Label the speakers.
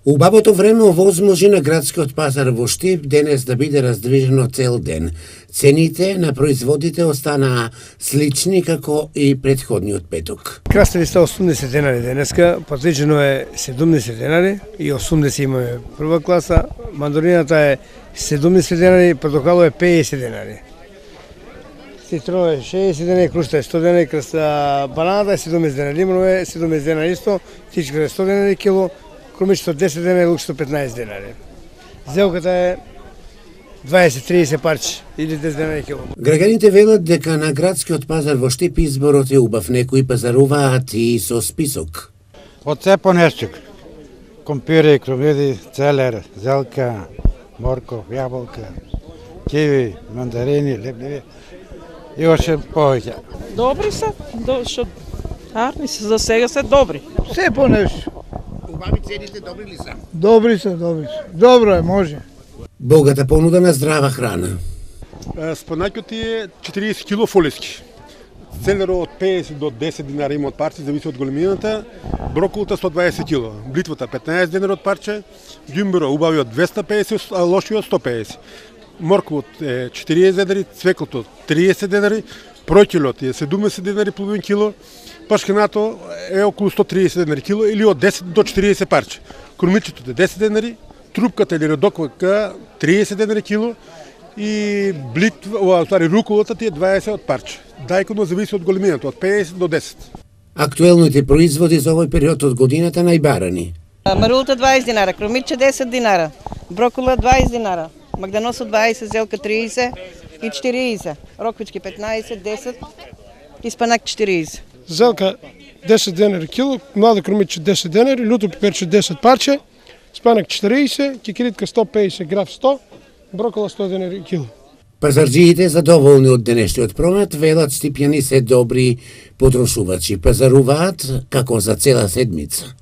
Speaker 1: Убавото време овозможи на градскиот пазар во Штип денес да биде раздвижено цел ден. Цените на производите останаа слични како и претходниот петок.
Speaker 2: Крастависта 80 денари денеска, потврдено е 70 денари и 80 имаме прва класа, мандарината е 70 денари, портокало е 50 денари. Цитро е 60 денари, крушта е 100 денари, бананата е 70 денари, лимоно е 70 денари исто, тичка е 100 денари кило, крумичето 10 денари, лукчето 15 денари. Зелката е 20-30 парче или 10 денари кило.
Speaker 1: Граѓаните велат дека на градскиот пазар во Штип изборот е убав, некои пазаруваат и со список.
Speaker 3: Од се по нешчик. Компири, крумиди, целер, зелка, морков, јаболка, киви, мандарини, лепливи и още повеќе.
Speaker 4: Добри се, што арни се, за сега се добри.
Speaker 5: Се по нешто.
Speaker 1: Убави цените добри ли се?
Speaker 5: Добри се, добри се. Добро е, може.
Speaker 1: Богата понуда на здрава храна.
Speaker 6: Спанаќот е 40 кило фолески. Целеро од 50 до 10 динари има од парче, зависи од големината. Брокулата 120 кило, блитвата 15 динари од парче, ѓумберо убавиот 250, а лошиот 150. Морковот е 40 денари, цвеклото 30 денари, прокилот е 70 денари половин кило, пашкенато е околу 130 денари кило или од 10 до 40 парче. Крумичето е 10 денари, трупката или редоквака 30 денари кило и руколата ти е 20 од парче. Дајконо зависи од големината, од 50 до 10.
Speaker 1: Актуелните производи за овој период од годината најбарани.
Speaker 4: Марулта 20 динара, крумиче 10 динара, брокула 20 динара, магданосо 20, зелка 30 и 40, роквички 15, 10 и спанак 40.
Speaker 7: Зелка 10 денари кило, младо крумиче 10 денари, люто пиперче 10 парче, спанак 40, кикиритка 150, граф 100, брокола 100 денари кило.
Speaker 1: Пазарджиите задоволни од денешниот промет велат штипјани се добри потрошувачи. Пазаруваат како за цела седмица.